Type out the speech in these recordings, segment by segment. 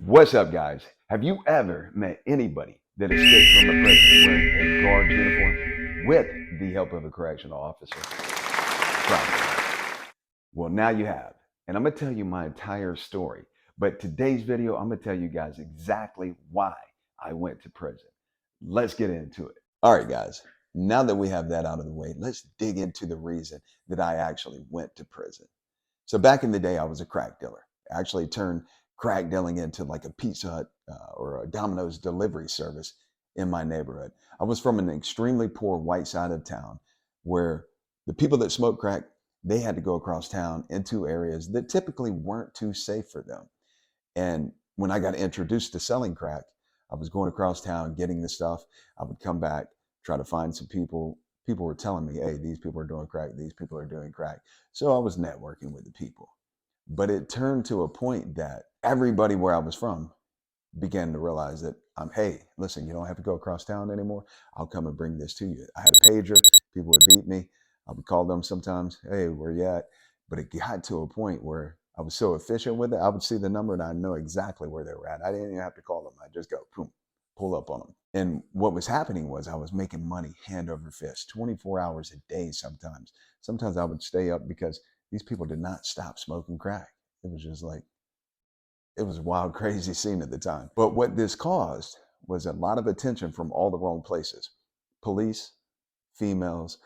What's up, guys? Have you ever met anybody that escaped from a prison wearing a guard uniform with the help of a correctional officer? Probably. Well, now you have. And I'm going to tell you my entire story. But today's video, I'm going to tell you guys exactly why I went to prison. Let's get into it. All right, guys. Now that we have that out of the way, let's dig into the reason that I actually went to prison. So back in the day, I was a crack dealer. I actually turned crack dealing into like a Pizza Hut or a Domino's delivery service in my neighborhood. I was from an extremely poor white side of town where the people that smoked crack, they had to go across town into areas that typically weren't too safe for them. And when I got introduced to selling crack, I was going across town getting the stuff. I would come back, try to find some people. People were telling me, hey, these people are doing crack, these people are doing crack. So I was networking with the people. But it turned to a point that everybody where I was from began to realize that hey, listen, you don't have to go across town anymore. I'll come and bring this to you. I had a pager. People would beat me. I would call them sometimes, hey, where you at? But it got to a point where I was so efficient with it. I would see the number and I know exactly where they were at. I didn't even have to call them. I just go, boom, pull up on them. And what was happening was I was making money hand over fist, 24 hours a day sometimes. Sometimes I would stay up because these people did not stop smoking crack. It was just like, it was a wild, crazy scene at the time. But what this caused was a lot of attention from all the wrong places. Police, females,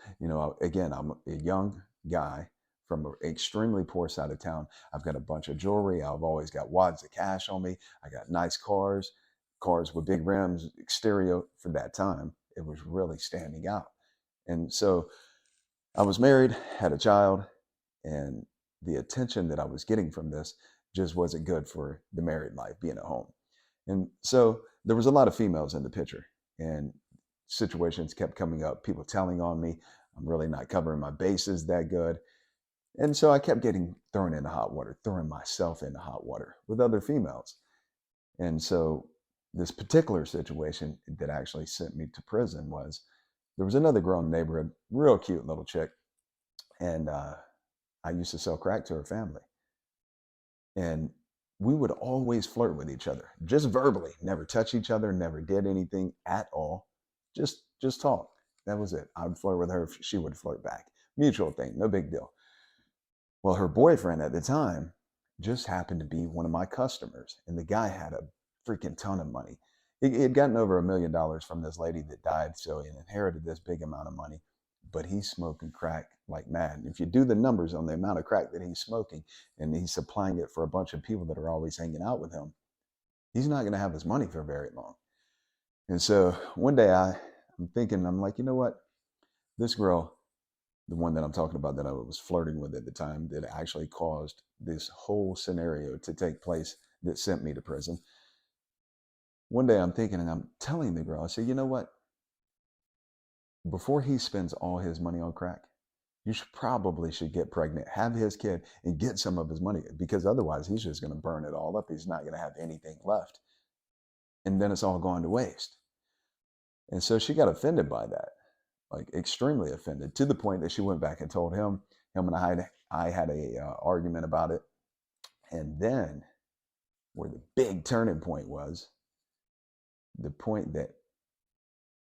again, I'm a young guy from an extremely poor side of town. I've got a bunch of jewelry. I've always got wads of cash on me. I got nice cars with big rims, exterior for that time. It was really standing out. And so I was married, had a child, and the attention that I was getting from this just wasn't good for the married life, being at home. And so there was a lot of females in the picture, and situations kept coming up, people telling on me, I'm really not covering my bases that good. And so I kept getting thrown into hot water, throwing myself into hot water with other females. And so this particular situation that actually sent me to prison was there was another girl in the neighborhood, real cute little chick. And I used to sell crack to her family. And we would always flirt with each other, just verbally, never touch each other, never did anything at all. Just talk. That was it. I would flirt with her, she would flirt back. Mutual thing, no big deal. Well, her boyfriend at the time just happened to be one of my customers, and the guy had a freaking ton of money. He had gotten over $1 million from this lady that died, so he inherited this big amount of money, but he's smoking crack like mad. If you do the numbers on the amount of crack that he's smoking, and he's supplying it for a bunch of people that are always hanging out with him, he's not going to have his money for very long. And so one day I'm thinking, I'm like, you know what? This girl, the one that I'm talking about that I was flirting with at the time, that actually caused this whole scenario to take place that sent me to prison. One day I'm thinking, and I'm telling the girl, I say, you know what? Before he spends all his money on crack, you probably should get pregnant, have his kid, and get some of his money, because otherwise he's just going to burn it all up. He's not going to have anything left. And then it's all going to waste. And so she got offended by that, like extremely offended, to the point that she went back and told him and I had a argument about it. And then where the big turning point was, the point that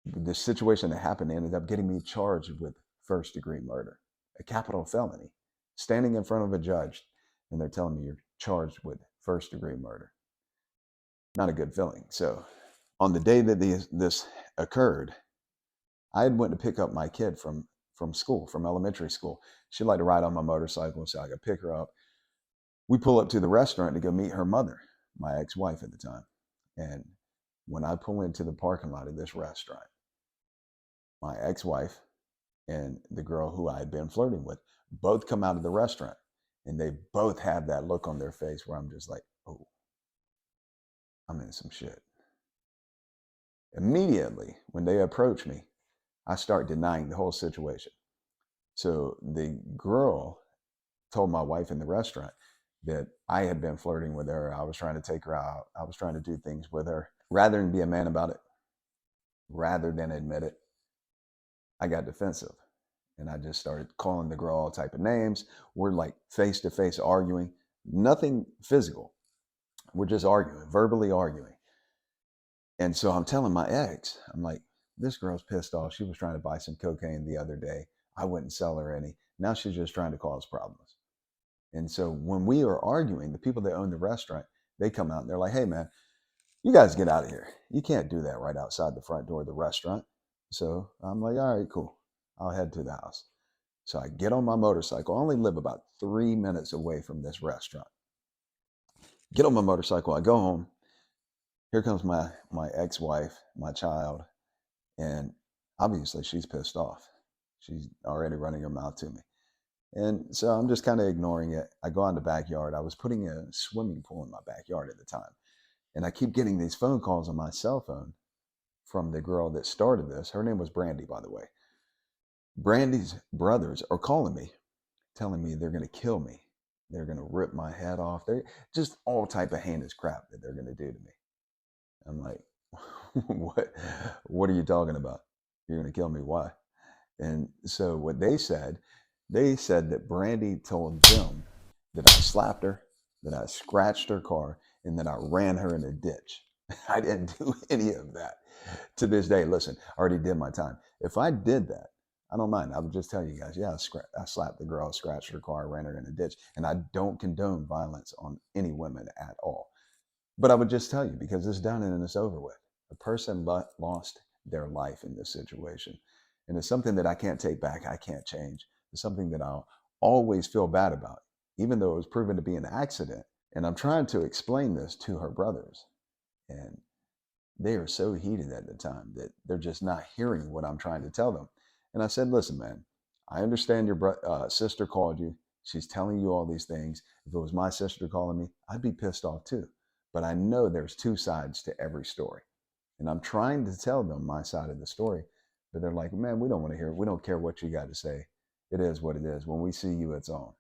the situation that happened ended up getting me charged with first-degree murder, a capital felony, standing in front of a judge, and they're telling me you're charged with first-degree murder. Not a good feeling. So on the day that this occurred, I had went to pick up my kid from school, from elementary school. She'd like to ride on my motorcycle, so I could pick her up. We pull up to the restaurant to go meet her mother, my ex-wife at the time. And when I pull into the parking lot of this restaurant, my ex-wife and the girl who I had been flirting with both come out of the restaurant, and they both have that look on their face where I'm just like, oh, I'm in some shit. Immediately, when they approach me, I start denying the whole situation. So the girl told my wife in the restaurant that I had been flirting with her. I was trying to take her out. I was trying to do things with her. Rather than be a man about it, rather than admit it, I got defensive. And I just started calling the girl all type of names. We're like face to face arguing, nothing physical. We're just arguing, verbally arguing. And so I'm telling my ex, I'm like, this girl's pissed off. She was trying to buy some cocaine the other day. I wouldn't sell her any. Now she's just trying to cause problems. And so when we are arguing, the people that own the restaurant, they come out and they're like, hey, man, you guys get out of here. You can't do that right outside the front door of the restaurant. So I'm like, all right, cool. I'll head to the house. So I get on my motorcycle. I only live about 3 minutes away from this restaurant. Get on my motorcycle. I go home. Here comes my ex-wife, my child, and obviously she's pissed off. She's already running her mouth to me. And so I'm just kind of ignoring it. I go out in the backyard. I was putting a swimming pool in my backyard at the time. And I keep getting these phone calls on my cell phone from the girl that started this. Her name was Brandy, by the way. Brandy's brothers are calling me, telling me they're going to kill me. They're going to rip my head off. They're just all type of heinous crap that they're going to do to me. I'm like, what are you talking about? You're going to kill me? Why? And so what they said that Brandy told them that I slapped her, that I scratched her car, and that I ran her in a ditch. I didn't do any of that. To this day, listen, I already did my time. If I did that, I don't mind. I would just tell you guys, yeah, I slapped the girl, scratched her car, ran her in a ditch. And I don't condone violence on any women at all. But I would just tell you, because it's done and it's over with. A person lost their life in this situation. And it's something that I can't take back. I can't change. It's something that I'll always feel bad about, even though it was proven to be an accident. And I'm trying to explain this to her brothers. And they are so heated at the time that they're just not hearing what I'm trying to tell them. And I said, listen, man, I understand your sister called you. She's telling you all these things. If it was my sister calling me, I'd be pissed off too. But I know there's two sides to every story. And I'm trying to tell them my side of the story. But they're like, man, we don't want to hear it. We don't care what you got to say. It is what it is. When we see you, it's on.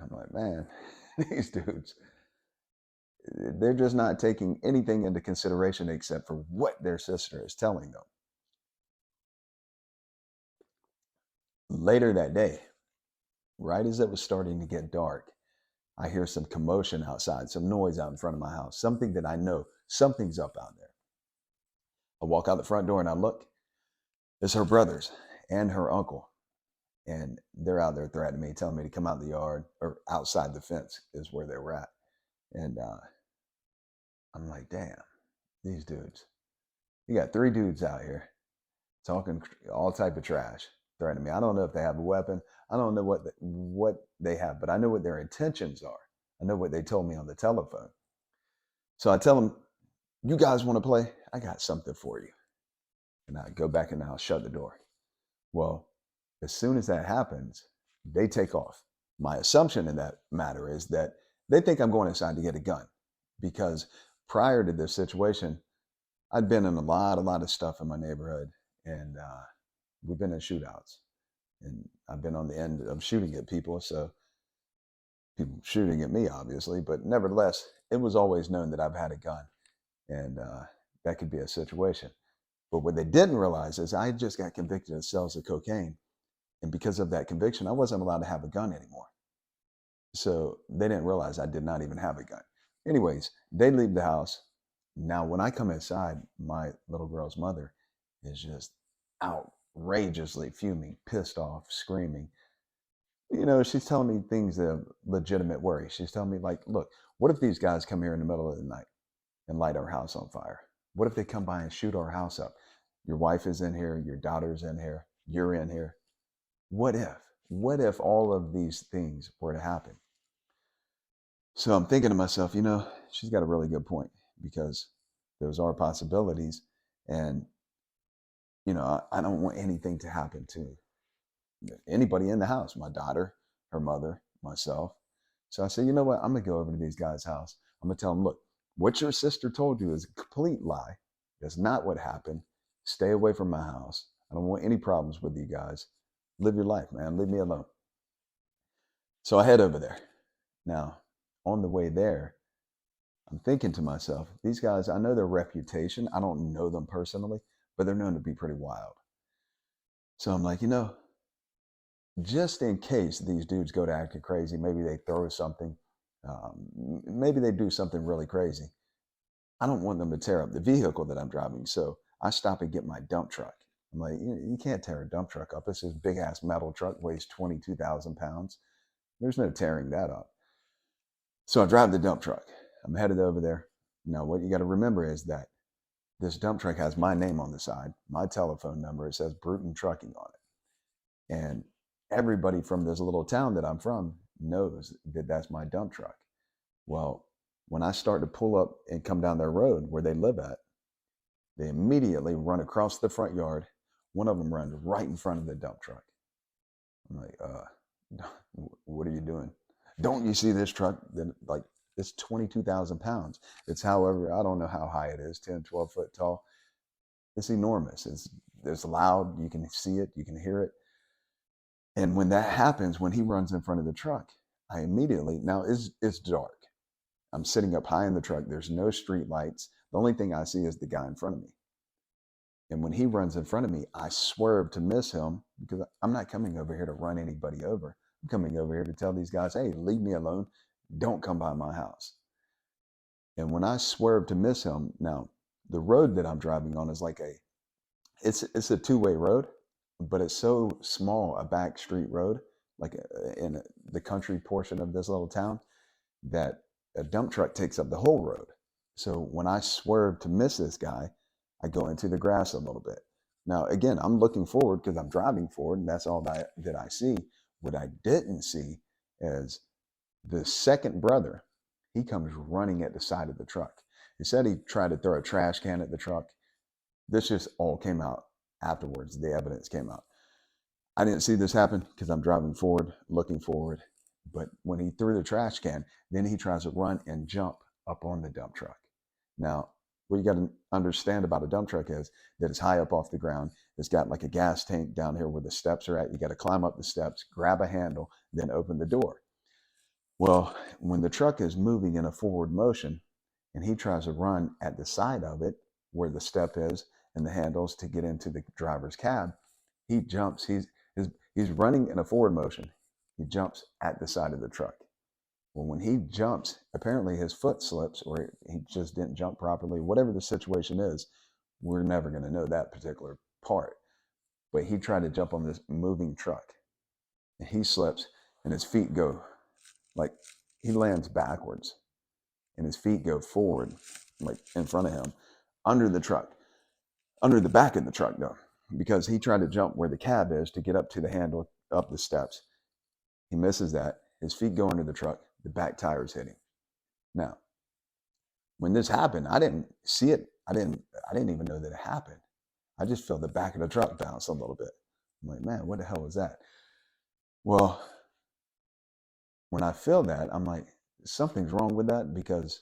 I'm like, man, these dudes, they're just not taking anything into consideration except for what their sister is telling them. Later that day, right as it was starting to get dark, I hear some commotion outside, some noise out in front of my house, something that I know something's up out there. I walk out the front door and I look. It's her brothers and her uncle. And they're out there threatening me, telling me to come out the yard, or outside the fence is where they were at. And I'm like, damn, these dudes. You got 3 dudes out here talking all type of trash, threatening me. I don't know if they have a weapon. I don't know what they have, but I know what their intentions are. I know what they told me on the telephone. So I tell them, you guys want to play? I got something for you. And I go back in the house, shut the door. Well, as soon as that happens, they take off. My assumption in that matter is that they think I'm going inside to get a gun, because prior to this situation, I'd been in a lot of stuff in my neighborhood, and we've been in shootouts, and I've been on the end of shooting at people. So people shooting at me, obviously, but nevertheless, it was always known that I've had a gun, and that could be a situation. But what they didn't realize is I just got convicted of sales of cocaine. And because of that conviction, I wasn't allowed to have a gun anymore. So they didn't realize I did not even have a gun. Anyways, they leave the house. Now, when I come inside, my little girl's mother is just outrageously fuming, pissed off, screaming. You know, she's telling me things that are legitimate worry. She's telling me, like, look, what if these guys come here in the middle of the night and light our house on fire? What if they come by and shoot our house up? Your wife is in here, your daughter's in here, you're in here. What if all of these things were to happen? So I'm thinking to myself, you know, she's got a really good point, because those are possibilities. And, you know, I don't want anything to happen to anybody in the house, my daughter, her mother, myself. So I said, you know what? I'm going to go over to these guys' house. I'm going to tell them, look, what your sister told you is a complete lie. That's not what happened. Stay away from my house. I don't want any problems with you guys. Live your life, man. Leave me alone. So I head over there. Now, on the way there, I'm thinking to myself, these guys, I know their reputation. I don't know them personally, but they're known to be pretty wild. So I'm like, you know, just in case these dudes go to acting crazy, maybe they throw something, Maybe they do something really crazy. I don't want them to tear up the vehicle that I'm driving. So I stop and get my dump truck. I'm like, you can't tear a dump truck up. It's this big ass metal truck, weighs 22,000 pounds. There's no tearing that up. So I drive the dump truck. I'm headed over there. Now, what you got to remember is that this dump truck has my name on the side, my telephone number. It says Bruton Trucking on it. And everybody from this little town that I'm from knows that that's my dump truck. Well, when I start to pull up and come down their road where they live at, they immediately run across the front yard. One of them runs right in front of the dump truck. I'm like, what are you doing? Don't you see this truck? Then like, it's 22,000 pounds. It's however, I don't know how high it is, 10, 12 foot tall. It's enormous. It's loud. You can see it. You can hear it. And when that happens, when he runs in front of the truck, I immediately, now it's dark. I'm sitting up high in the truck. There's no street lights. The only thing I see is the guy in front of me. And when he runs in front of me, I swerve to miss him because I'm not coming over here to run anybody over. I'm coming over here to tell these guys, hey, leave me alone. Don't come by my house. And when I swerve to miss him, now the road that I'm driving on is like it's a two-way road, but it's so small, a back street road, like in the country portion of this little town, that a dump truck takes up the whole road. So when I swerve to miss this guy, I go into the grass a little bit. Now, again, I'm looking forward because I'm driving forward, and that's all that I see. What I didn't see is the second brother. He comes running at the side of the truck. He said he tried to throw a trash can at the truck. This just all came out afterwards. The evidence came out. I didn't see this happen because I'm driving forward, looking forward. But when he threw the trash can, then he tries to run and jump up on the dump truck. Now, what you got to understand about a dump truck is that it's high up off the ground. It's got like a gas tank down here where the steps are at. You got to climb up the steps, grab a handle, then open the door. Well, when the truck is moving in a forward motion and he tries to run at the side of it where the step is and the handles to get into the driver's cab, he jumps. He's running in a forward motion. He jumps at the side of the truck. Well, when he jumps, apparently his foot slips or he just didn't jump properly. Whatever the situation is, we're never going to know that particular part. But he tried to jump on this moving truck and he slips and his feet go, like he lands backwards and his feet go forward, like in front of him, under the truck, under the back of the truck though, because he tried to jump where the cab is to get up to the handle, up the steps. He misses that. His feet go under the truck. The back tires hit him. Now, when this happened, I didn't see it. I didn't even know that it happened. I just felt the back of the truck bounce a little bit. I'm like, man, what the hell was that? Well, when I feel that, I'm like, something's wrong with that because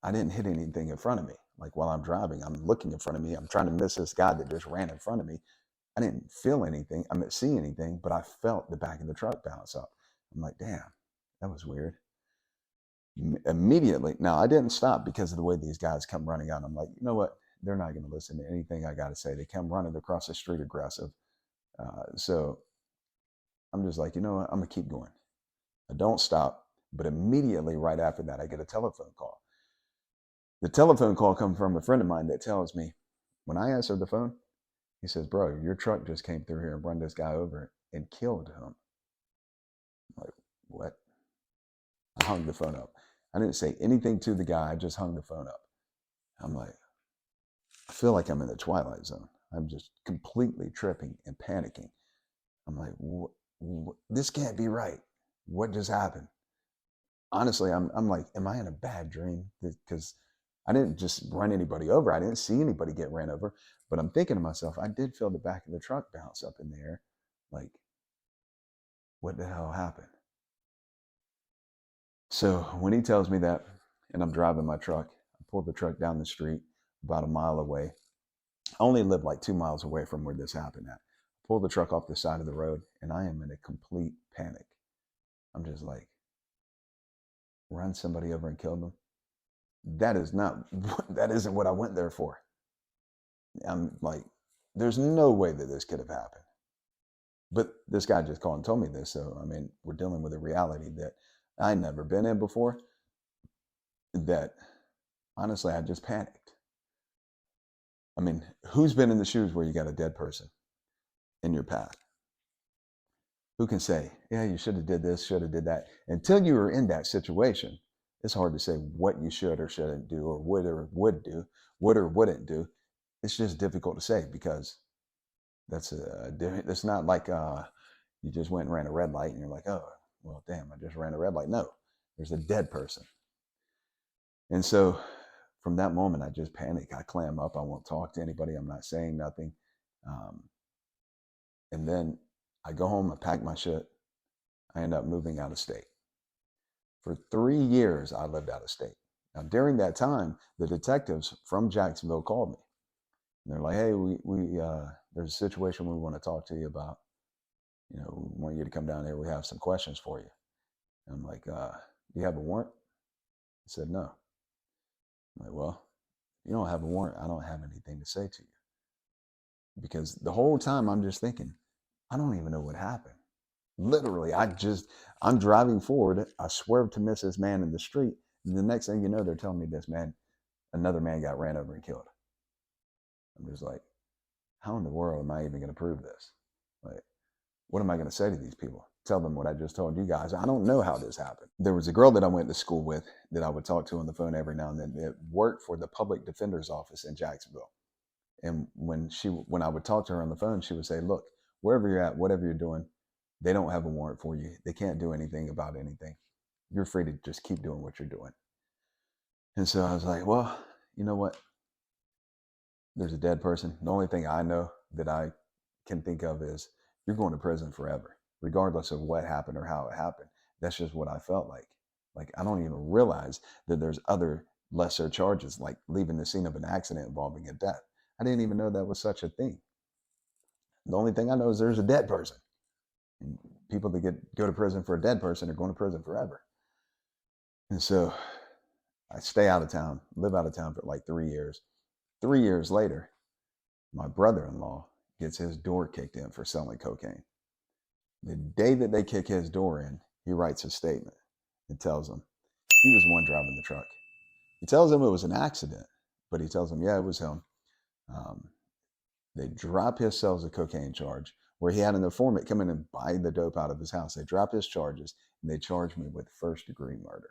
I didn't hit anything in front of me. Like while I'm driving, I'm looking in front of me. I'm trying to miss this guy that just ran in front of me. I didn't feel anything. I didn't see anything, but I felt the back of the truck bounce up. I'm like, damn, that was weird. Immediately, now I didn't stop because of the way these guys come running out. I'm like, you know what? They're not going to listen to anything I got to say. They come running across the street aggressive. So I'm just like, you know what? I'm going to keep going. I don't stop. But immediately right after that, I get a telephone call. The telephone call comes from a friend of mine that tells me, when I answer the phone, he says, bro, your truck just came through here and run this guy over and killed him. I'm like, what? I hung the phone up. I didn't say anything to the guy. I just hung the phone up. I'm like, I feel like I'm in the Twilight Zone. I'm just completely tripping and panicking. I'm like, this can't be right. What just happened? Honestly, I'm like, am I in a bad dream? Because I didn't just run anybody over. I didn't see anybody get ran over. But I'm thinking to myself, I did feel the back of the truck bounce up in the air. Like, what the hell happened? So when he tells me that, and I'm driving my truck, I pull the truck down the street about a mile away. I only live like 2 miles away from where this happened at. Pull the truck off the side of the road, and I am in a complete panic. I'm just like, run somebody over and kill them? That isn't what I went there for. I'm like, there's no way that this could have happened. But this guy just called and told me this. So, I mean, we're dealing with a reality that I'd never been in before, that honestly, I just panicked. I mean, who's been in the shoes where you got a dead person in your path? Who can say, yeah, you should have did this, should have did that? Until you were in that situation, it's hard to say what you should or shouldn't do, or would do, would or wouldn't do. It's just difficult to say, because that's not like you just went and ran a red light and you're like, oh, well, damn, I just ran a red light. No, there's a dead person. And so from that moment, I just panic. I clam up. I won't talk to anybody. I'm not saying nothing. Um, and then I go home, I pack my shit. I end up moving out of state. For 3 years, I lived out of state. Now, during that time, the detectives from Jacksonville called me. And they're like, hey, there's a situation we want to talk to you about. We want you to come down here. We have some questions for you. And I'm like, do you have a warrant? He said, no. I'm like, well, if you don't have a warrant, I don't have anything to say to you. Because the whole time I'm just thinking, I don't even know what happened. Literally, I'm driving forward. I swerved to miss this man in the street. And the next thing you know, they're telling me another man got ran over and killed. I'm just like, how in the world am I even going to prove this? Like, what am I going to say to these people? Tell them what I just told you guys. I don't know how this happened. There was a girl that I went to school with that I would talk to on the phone every now and then that worked for the public defender's office in Jacksonville. And when I would talk to her on the phone, she would say, look, wherever you're at, whatever you're doing, they don't have a warrant for you. They can't do anything about anything. You're free to just keep doing what you're doing. And so I was like, well, you know what? There's a dead person. The only thing I know that I can think of is you're going to prison forever, regardless of what happened or how it happened. That's just what I felt like. Like, I don't even realize that there's other lesser charges, like leaving the scene of an accident involving a death. I didn't even know that was such a thing. The only thing I know is there's a dead person. And people that go to prison for a dead person are going to prison forever. And so I stay out of town, live out of town for like 3 years. 3 years later, my brother-in-law gets his door kicked in for selling cocaine. The day that they kick his door in, he writes a statement and tells them he was the one driving the truck. He tells them it was an accident, but he tells them, yeah, it was him. They drop his sales of cocaine charge, where he had an informant come in and buy the dope out of his house. They drop his charges, and they charge me with first-degree murder.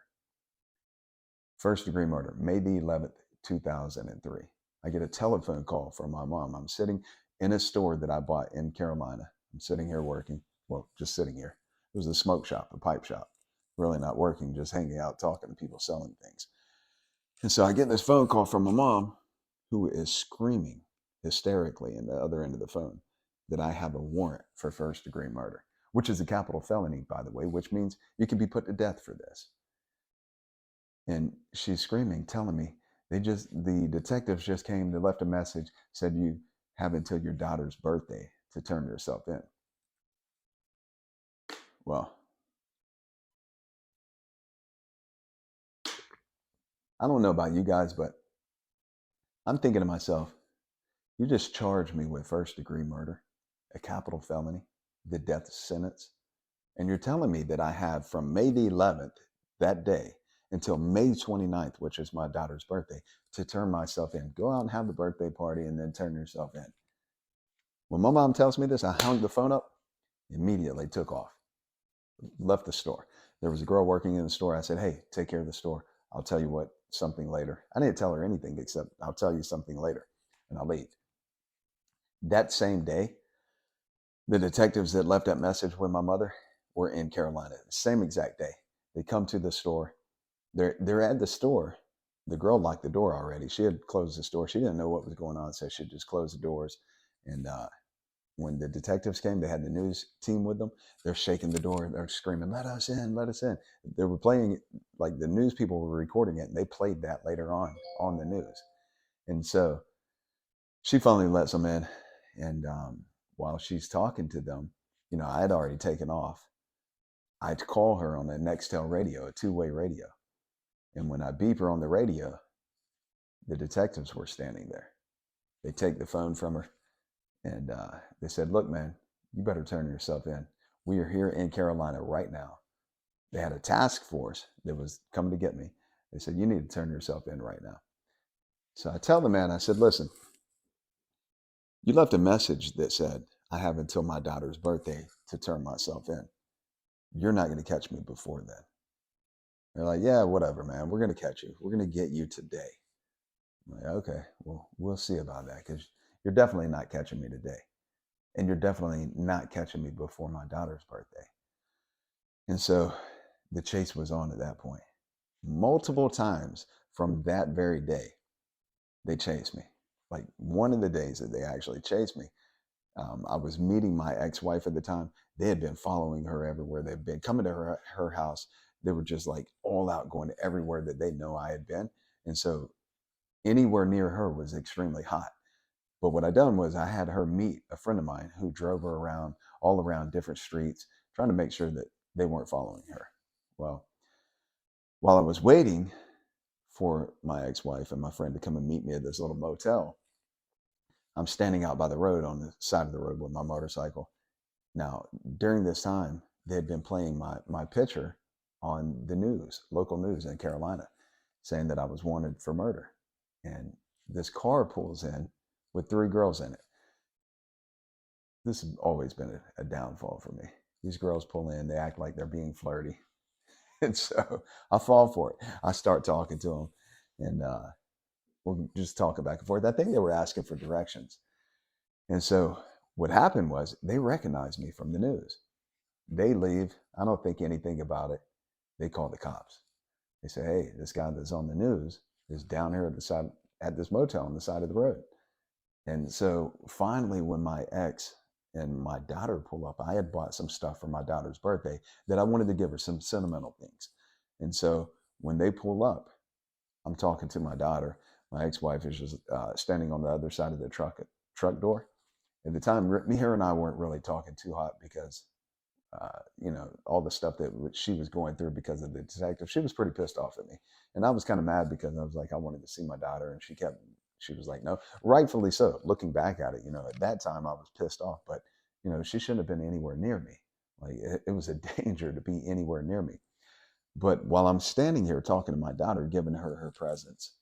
First-degree murder, May the 11th, 2003. I get a telephone call from my mom. I'm sitting in a store that I bought in Carolina. I'm sitting here working. Well, just sitting here. It was a smoke shop, a pipe shop. Really not working, just hanging out, talking to people, selling things. And so I get this phone call from my mom, who is screaming hysterically in the other end of the phone that I have a warrant for first-degree murder, which is a capital felony, by the way, which means you can be put to death for this. And she's screaming, telling me, the detectives just came, they left a message, said you have until your daughter's birthday to turn yourself in. Well, I don't know about you guys, but I'm thinking to myself, you just charged me with first-degree murder, a capital felony, the death sentence, and you're telling me that I have from May the 11th, that day, until May 29th, which is my daughter's birthday, to turn myself in. Go out and have the birthday party and then turn yourself in. When my mom tells me this, I hung the phone up, immediately took off, left the store. There was a girl working in the store. I said, hey, take care of the store. I'll tell you something later. I didn't tell her anything except I'll tell you something later, and I'll leave. That same day, the detectives that left that message with my mother were in Carolina. Same exact day. They come to the store. They're at the store. The girl locked the door already. She had closed the store. She didn't know what was going on, so she just closed the doors. And when the detectives came, they had the news team with them. They're shaking the door. They're screaming, let us in, let us in. They were playing, like the news people were recording it, and they played that later on the news. And so she finally lets them in. And while she's talking to them, I had already taken off. I'd call her on a Nextel radio, a two-way radio. And when I beep her on the radio, the detectives were standing there. They take the phone from her, and they said, look, man, you better turn yourself in. We are here in Carolina right now. They had a task force that was coming to get me. They said, you need to turn yourself in right now. So I tell the man, I said, listen, you left a message that said, I have until my daughter's birthday to turn myself in. You're not going to catch me before then. They're like, yeah, whatever, man. We're going to catch you. We're going to get you today. I'm like, okay, well, we'll see about that because you're definitely not catching me today. And you're definitely not catching me before my daughter's birthday. And so the chase was on at that point. Multiple times from that very day, they chased me. Like one of the days that they actually chased me, I was meeting my ex-wife at the time. They had been following her everywhere they've been, coming to her house. They were just like all out, going to everywhere that they know I had been. And so anywhere near her was extremely hot. But what I done was I had her meet a friend of mine who drove her around all around different streets, trying to make sure that they weren't following her. Well, while I was waiting for my ex-wife and my friend to come and meet me at this little motel, I'm standing out by the road on the side of the road with my motorcycle. Now, during this time, they had been playing my picture on the news, local news in Carolina, saying that I was wanted for murder. And this car pulls in with 3 girls in it. This has always been a downfall for me. These girls pull in, they act like they're being flirty. And so I fall for it. I start talking to them, and we're just talking back and forth. I think they were asking for directions. And so what happened was they recognized me from the news. They leave. I don't think anything about it. They call the cops. They say, hey, this guy that's on the news is down here at the side, at this motel on the side of the road. And so finally, when my ex and my daughter pull up, I had bought some stuff for my daughter's birthday that I wanted to give her, some sentimental things. And so when they pull up, I'm talking to my daughter. My ex-wife is just standing on the other side of the truck door. At the time, her and I weren't really talking too hot because, all the stuff that she was going through because of the detective. She was pretty pissed off at me. And I was kind of mad because I was like, I wanted to see my daughter. And she was like, no, rightfully so. Looking back at it, at that time I was pissed off, but, she shouldn't have been anywhere near me. Like it was a danger to be anywhere near me. But while I'm standing here talking to my daughter, giving her presents,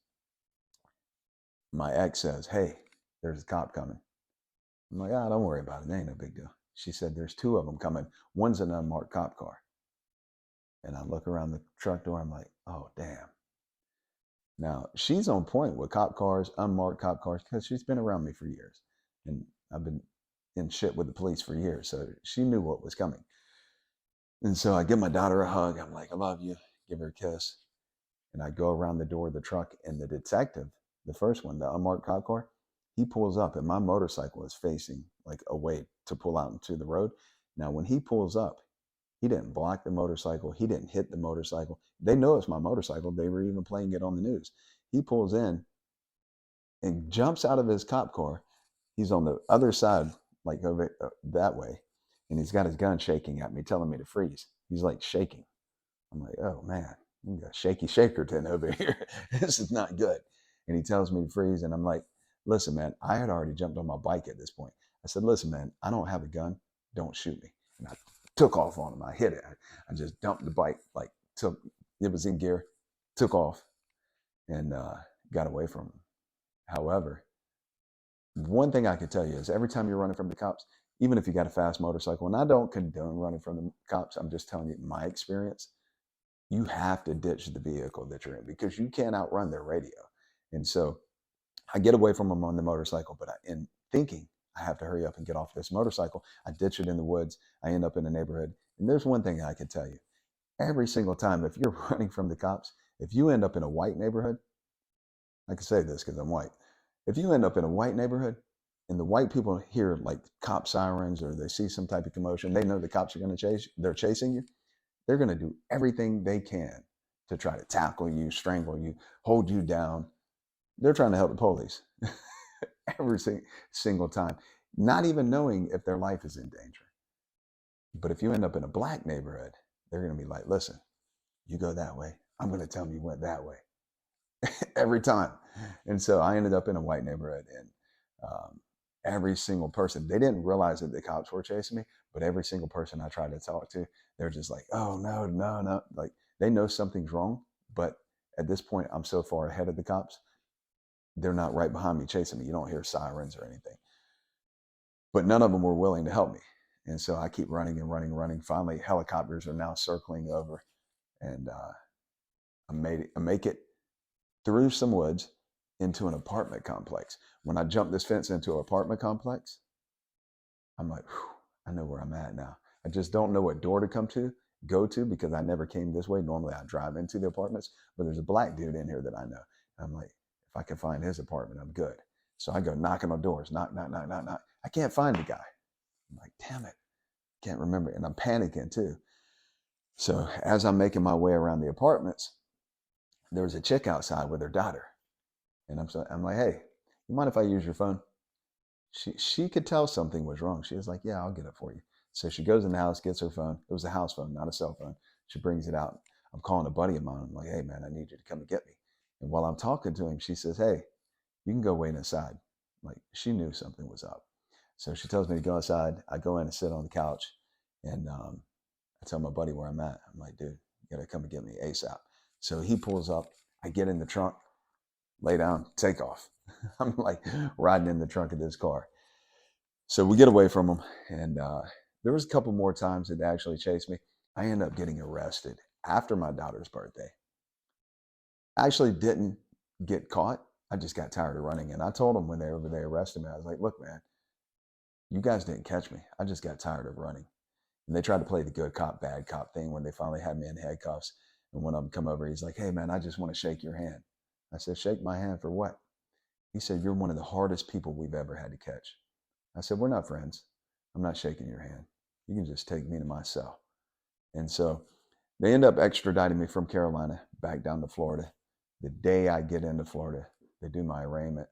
my ex says, hey, there's a cop coming. I'm like, don't worry about it. It ain't no big deal. She said, there's 2 of them coming. One's an unmarked cop car. And I look around the truck door. I'm like, oh, damn. Now, she's on point with cop cars, unmarked cop cars, because she's been around me for years. And I've been in shit with the police for years. So she knew what was coming. And so I give my daughter a hug. I'm like, I love you. Give her a kiss. And I go around the door of the truck, and the detective, the first one, the unmarked cop car, he pulls up, and my motorcycle is facing like away to pull out into the road. Now, when he pulls up, he didn't block the motorcycle. He didn't hit the motorcycle. They know it's my motorcycle. They were even playing it on the news. He pulls in and jumps out of his cop car. He's on the other side, like over that way. And he's got his gun shaking at me, telling me to freeze. He's like shaking. I'm like, oh man, we got shaky Shakerton over here. This is not good. And he tells me to freeze. And I'm like, listen, man, I had already jumped on my bike at this point. I said, listen, man, I don't have a gun. Don't shoot me. And I took off on him. I hit it. I just dumped the bike, it was in gear, took off, and got away from him. However, one thing I can tell you is every time you're running from the cops, even if you got a fast motorcycle, and I don't condone running from the cops, I'm just telling you my experience, you have to ditch the vehicle that you're in because you can't outrun their radio. And so I get away from them on the motorcycle, but in thinking I have to hurry up and get off this motorcycle, I ditch it in the woods. I end up in a neighborhood. And there's one thing I can tell you. Every single time, if you're running from the cops, if you end up in a white neighborhood, I can say this because I'm white. If you end up in a white neighborhood and the white people hear like cop sirens or they see some type of commotion, they know the cops are going to chase, they're chasing you. They're going to do everything they can to try to tackle you, strangle you, hold you down. They're trying to help the police every single time, not even knowing if their life is in danger. But if you end up in a black neighborhood, they're going to be like, listen, you go that way. I'm going to tell them you went that way every time. And so I ended up in a white neighborhood, and every single person. They didn't realize that the cops were chasing me, but every single person I tried to talk to, they're just like, oh, no, no, no. Like they know something's wrong. But at this point, I'm so far ahead of the cops. They're not right behind me chasing me. You don't hear sirens or anything. But none of them were willing to help me. And so I keep running and running and running. Finally, helicopters are now circling over. And I make it through some woods into an apartment complex. When I jump this fence into an apartment complex, I'm like, I know where I'm at now. I just don't know what door to go to because I never came this way. Normally I drive into the apartments, but there's a black dude in here that I know. And I'm like, if I can find his apartment, I'm good. So I go knocking on doors, knock, knock, knock, knock, knock. I can't find the guy. I'm like, damn it, can't remember. And I'm panicking too. So as I'm making my way around the apartments, there was a chick outside with her daughter. And I'm like, hey, you mind if I use your phone? She could tell something was wrong. She was like, yeah, I'll get it for you. So she goes in the house, gets her phone. It was a house phone, not a cell phone. She brings it out. I'm calling a buddy of mine. I'm like, hey, man, I need you to come and get me. And while I'm talking to him, she says, hey, you can go wait inside. Like she knew something was up. So she tells me to go inside. I go in and sit on the couch. And I tell my buddy where I'm at. I'm like, dude, you got to come and get me ASAP. So he pulls up. I get in the trunk, lay down, take off. I'm like riding in the trunk of this car. So we get away from them. And there was a couple more times that they actually chased me. I end up getting arrested after my daughter's birthday. I actually didn't get caught. I just got tired of running. And I told them when they arrested me, I was like, look, man, you guys didn't catch me. I just got tired of running. And they tried to play the good cop, bad cop thing when they finally had me in handcuffs. And one of them come over, he's like, hey, man, I just want to shake your hand. I said, shake my hand for what? He said, you're one of the hardest people we've ever had to catch. I said, we're not friends. I'm not shaking your hand. You can just take me to my cell. And so they end up extraditing me from Carolina back down to Florida. The day I get into Florida, they do my arraignment.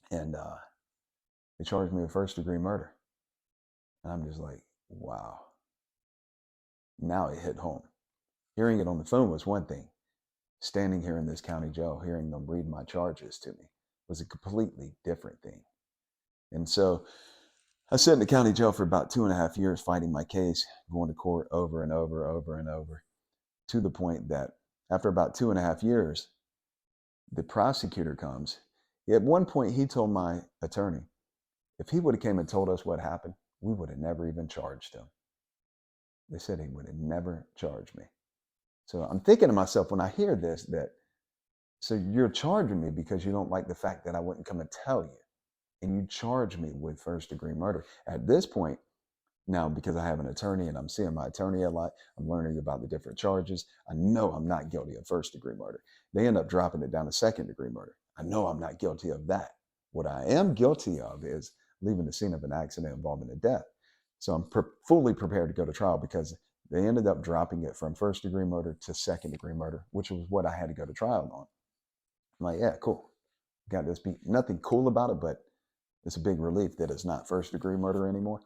And they charged me with first-degree murder. And I'm just like, wow. Now it hit home. Hearing it on the phone was one thing. Standing here in this county jail, hearing them read my charges to me was a completely different thing. And so I sat in the county jail for about 2.5 years fighting my case, going to court over and over, to the point that after about 2.5 years, the prosecutor comes. At one point, he told my attorney, if he would have came and told us what happened, we would have never even charged him. They said he would have never charged me. So I'm thinking to myself when I hear this, so you're charging me because you don't like the fact that I wouldn't come and tell you. And you charge me with first-degree murder. At this point, now because I have an attorney and I'm seeing my attorney a lot, I'm learning about the different charges. I know I'm not guilty of first-degree murder. They end up dropping it down to second-degree murder. I know I'm not guilty of that. What I am guilty of is leaving the scene of an accident involving a death. So I'm fully prepared to go to trial because they ended up dropping it from first-degree murder to second-degree murder, which was what I had to go to trial on. I'm like, yeah, cool. Got this beat. Nothing cool about it, but it's a big relief that it's not first-degree murder anymore.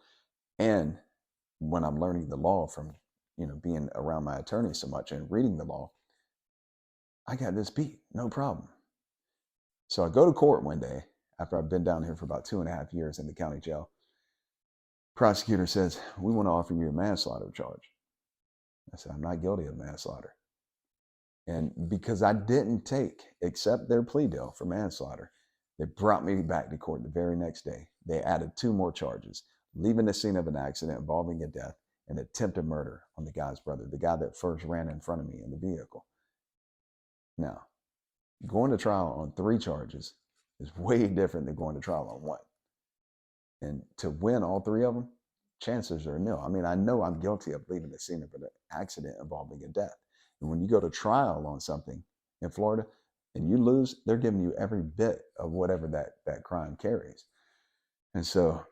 And when I'm learning the law from, being around my attorney so much and reading the law, I got this beat, no problem. So I go to court one day after I've been down here for about 2.5 years in the county jail. Prosecutor says, we want to offer you a manslaughter charge. I said, I'm not guilty of manslaughter. And because I didn't accept their plea deal for manslaughter, they brought me back to court the very next day. They added 2 more charges, leaving the scene of an accident involving a death and attempted murder on the guy's brother, the guy that first ran in front of me in the vehicle. Now, going to trial on 3 charges is way different than going to trial on 1. And to win all 3 of them, chances are nil. I mean, I know I'm guilty of leaving the scene of an accident involving a death. And when you go to trial on something in Florida and you lose, they're giving you every bit of whatever that crime carries. And so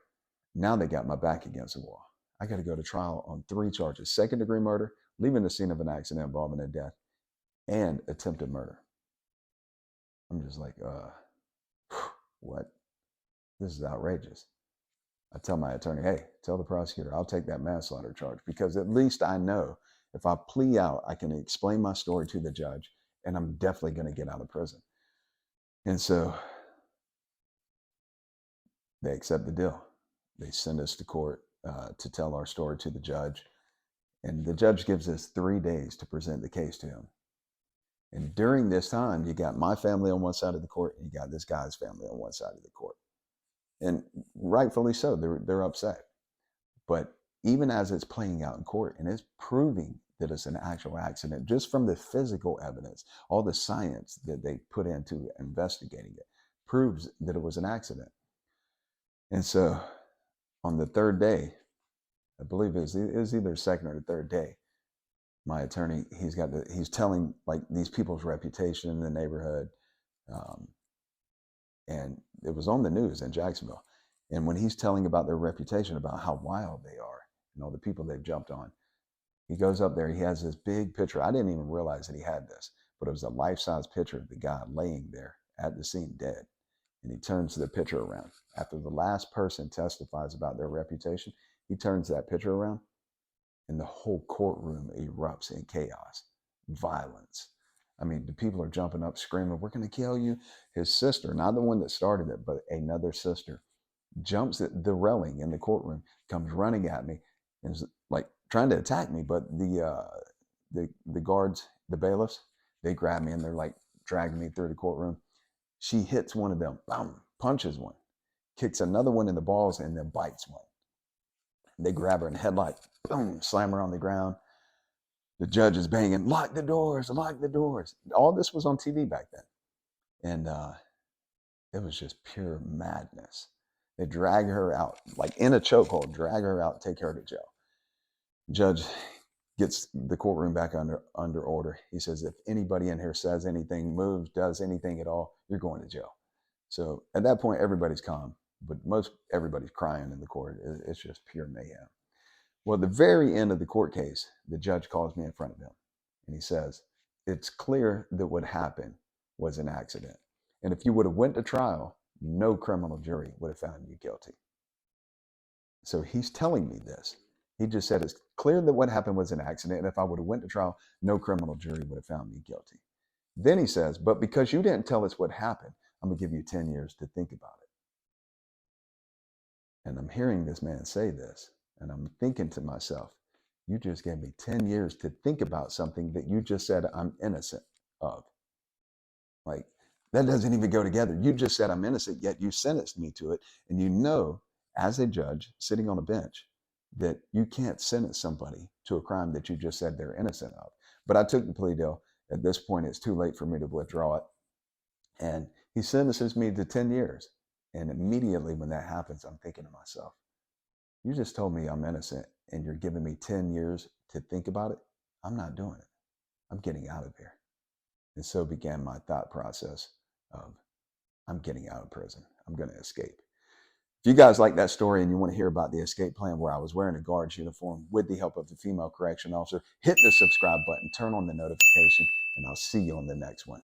now they got my back against the wall. I got to go to trial on 3 charges: second-degree murder, leaving the scene of an accident involving a death, and attempted murder. I'm just like, what? This is outrageous. I tell my attorney, hey, tell the prosecutor I'll take that manslaughter charge because at least I know if I plea out, I can explain my story to the judge and I'm definitely going to get out of prison. And so They accept the deal. They send us to court to tell our story to the judge. And the judge gives us 3 days to present the case to him. And during this time, you got my family on one side of the court, and you got this guy's family on one side of the court. And rightfully so, they're upset. But even as it's playing out in court and it's proving that it's an actual accident, just from the physical evidence, all the science that they put into investigating it proves that it was an accident. And so on the third day, I believe it was either second or the third day, my attorney, he's telling like these people's reputation in the neighborhood. And it was on the news in Jacksonville. And when he's telling about their reputation, about how wild they are and all the people they've jumped on, he goes up there, he has this big picture. I didn't even realize that he had this, but it was a life-size picture of the guy laying there at the scene dead. And he turns the picture around. After the last person testifies about their reputation, he turns that picture around, and the whole courtroom erupts in chaos, violence. I mean, the people are jumping up, screaming, "We're going to kill you." His sister, not the one that started it, but another sister, jumps at the railing in the courtroom, comes running at me, and is like trying to attack me. But the guards, the bailiffs, they grab me and they're like dragging me through the courtroom. She hits one of them, boom, punches one, kicks another one in the balls, and then bites one. They grab her in the headlight, boom, slam her on the ground. The judge is banging, "Lock the doors, lock the doors." All this was on TV back then. And it was just pure madness. They drag her out, like in a chokehold, drag her out, take her to jail. Judge gets the courtroom back under order. He says, "If anybody in here says anything, moves, does anything at all, you're going to jail." So at that point, everybody's calm, but everybody's crying in the court. It's just pure mayhem. Well, at the very end of the court case, the judge calls me in front of him and he says, "It's clear that what happened was an accident. And if you would have went to trial, no criminal jury would have found you guilty." So he's telling me this. He just said, "It's clear that what happened was an accident. And if I would have went to trial, no criminal jury would have found me guilty." Then he says, "But because you didn't tell us what happened, I'm going to give you 10 years to think about it." And I'm hearing this man say this, and I'm thinking to myself, you just gave me 10 years to think about something that you just said I'm innocent of. Like, that doesn't even go together. You just said I'm innocent, yet you sentenced me to it. And you know, as a judge sitting on a bench, that you can't sentence somebody to a crime that you just said they're innocent of. But I took the plea deal. At this point, it's too late for me to withdraw it. And he sentences me to 10 years. And immediately when that happens, I'm thinking to myself, you just told me I'm innocent and you're giving me 10 years to think about it. I'm not doing it. I'm getting out of here. And so began my thought process of, I'm getting out of prison. I'm going to escape. If you guys like that story and you want to hear about the escape plan where I was wearing a guard's uniform with the help of the female correction officer, hit the subscribe button, turn on the notification, and I'll see you on the next one.